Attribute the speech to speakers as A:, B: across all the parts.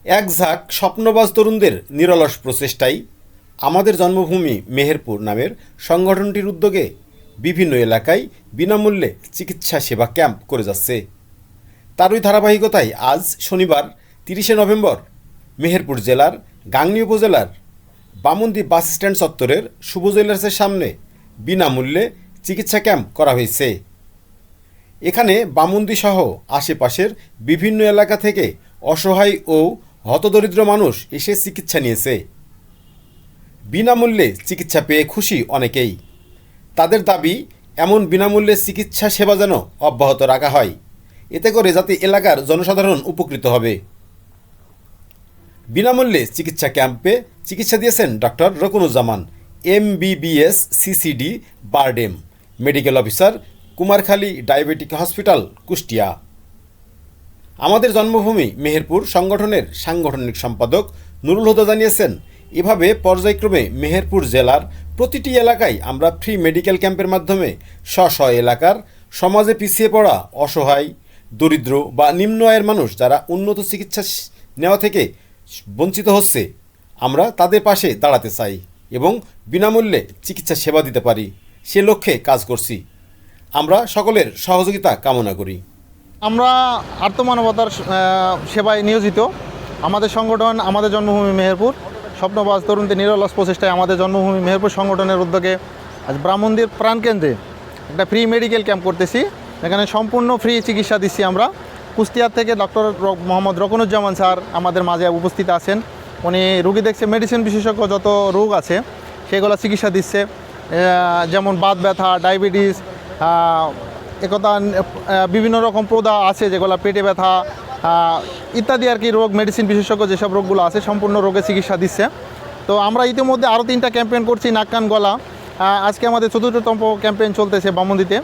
A: এক ঝাঁক স্বপ্নবাজ তরুণদের নিরলস প্রচেষ্টায় আমাদের জন্মভূমি মেহেরপুর নামের সংগঠনটির উদ্যোগে বিভিন্ন এলাকায় বিনামূল্যে চিকিৎসা সেবা ক্যাম্প করে যাচ্ছে। তারই ধারাবাহিকতায় আজ শনিবার 30শে নভেম্বর মেহেরপুর জেলার গাংনী উপজেলার বামুন্দি বাস স্ট্যান্ড চত্বরের শুভ জুয়েলার্সের সামনে বিনামূল্যে চিকিৎসা ক্যাম্প করা হয়েছে। এখানে বামুন্দি সহ আশেপাশের বিভিন্ন এলাকা থেকে অসহায় ও হতদরিদ্র মানুষ এসে চিকিৎসা নিয়েছে। বিনামূল্যে চিকিৎসা পেয়ে খুশি অনেকেই। তাদের দাবি এমন বিনামূল্যে চিকিৎসা সেবা যেন অব্যাহত রাখা হয়, এতে করে যাতে এলাকার জনসাধারণ উপকৃত হবে। বিনামূল্যে চিকিৎসা ক্যাম্পে চিকিৎসা দিয়েছেন doctor Rokunuzzaman, MBBS CCD BIRDEM, medical officer, Kumarkhali diabetic hospital, Kushtia. আমাদের জন্মভূমি মেহেরপুর সংগঠনের সাংগঠনিক সম্পাদক নুরুল হুদা জানিয়েছেন, এভাবে পর্যায়ক্রমে মেহেরপুর জেলার প্রতিটি এলাকায় আমরা ফ্রি মেডিকেল ক্যাম্পের মাধ্যমে স্ব এলাকার সমাজে পিছিয়ে পড়া অসহায়, দরিদ্র বা নিম্ন আয়ের মানুষ যারা উন্নত চিকিৎসা নেওয়া থেকে বঞ্চিত হচ্ছে, আমরা তাদের পাশে দাঁড়াতে চাই এবং বিনামূল্যে চিকিৎসা সেবা দিতে পারি, সে লক্ষ্যে কাজ করছি। আমরা সকলের সহযোগিতা কামনা করি।
B: আমরা আর্তমানবতার সেবায় নিয়োজিত। আমাদের সংগঠন আমাদের জন্মভূমি মেহেরপুর স্বপ্নবাজ তরুণদের নিরলস প্রচেষ্টায় আমাদের জন্মভূমি মেহেরপুর সংগঠনের উদ্যোগে আজ ব্রাহ্মণদের প্রাণকেন্দ্রে একটা ফ্রি মেডিকেল ক্যাম্প করতেছি। এখানে সম্পূর্ণ ফ্রি চিকিৎসা দিচ্ছি আমরা। কুষ্টিয়ার থেকে ডক্টর মোহাম্মদ রকুনুজ্জামান স্যার আমাদের মাঝে উপস্থিত আছেন। উনি রুগী দেখছে, মেডিসিন বিশেষজ্ঞ যত রোগ আছে সেগুলো চিকিৎসা দিচ্ছে, যেমন বাত ব্যথা, ডায়াবেটিস, একথা বিভিন্ন রকম প্রদা আছে যেগুলো পেটে ব্যথা ইত্যাদি আর কি রোগ, মেডিসিন বিশেষজ্ঞ যেসব রোগগুলো আছে সম্পূর্ণ রোগের চিকিৎসা দিচ্ছে। তো আমরা ইতিমধ্যে আরও 3টা ক্যাম্পেইন করছি, নাক কান গলা। আজকে আমাদের 4র্থতম ক্যাম্পেইন চলতেছে বামুন্দিতে।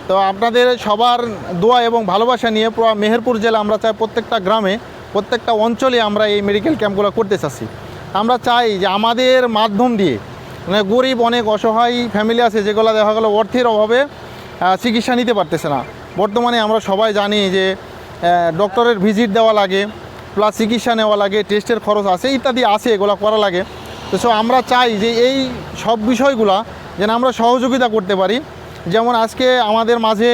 B: তো আপনাদের সবার দোয়া এবং ভালোবাসা নিয়ে পুরো মেহেরপুর জেলা আমরা চাই প্রত্যেকটা গ্রামে, প্রত্যেকটা অঞ্চলে আমরা এই মেডিকেল ক্যাম্পগুলো করতে চাচ্ছি। আমরা চাই যে আমাদের মাধ্যম দিয়ে মানে গরিব অনেক অসহায় ফ্যামিলি আছে যেগুলো দেখা গেলো অর্থের অভাবে চিকিৎসা নিতে পারতেছে না। বর্তমানে আমরা সবাই জানি যে ডক্টরের ভিজিট দেওয়া লাগে, প্লাস চিকিৎসা নেওয়া লাগে, টেস্টের খরচ আছে ইত্যাদি আছে, এগুলো করা লাগে। তো আমরা চাই যে এই সব বিষয়গুলো যেন আমরা সহযোগিতা করতে পারি। যেমন আজকে আমাদের মাঝে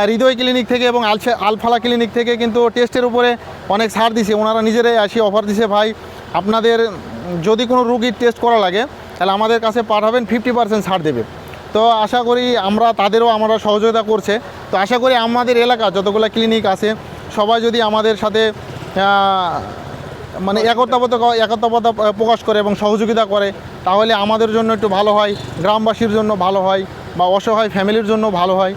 B: হৃদয় ক্লিনিক থেকে এবং আলফালা ক্লিনিক থেকে কিন্তু টেস্টের উপরে অনেক ছাড় দিছে। ওনারা নিজেরাই আসি অফার দিছে, ভাই আপনাদের যদি কোনো রুগীর টেস্ট করা লাগে তাহলে আমাদের কাছে পাঠাবেন, 50% ছাড় দেবে। তো আশা করি তাদেরও আমরা সহযোগিতা করছে। তো আশা করি আমাদের এলাকা যতগুলো ক্লিনিক আছে সবাই যদি আমাদের সাথে মানে একতাবদ্ধ প্রকাশ করে এবং সহযোগিতা করে তাহলে আমাদের জন্য একটু ভালো হয়, গ্রামবাসীর জন্য ভালো হয় বা অসহায় ফ্যামিলির জন্য ভালো হয়।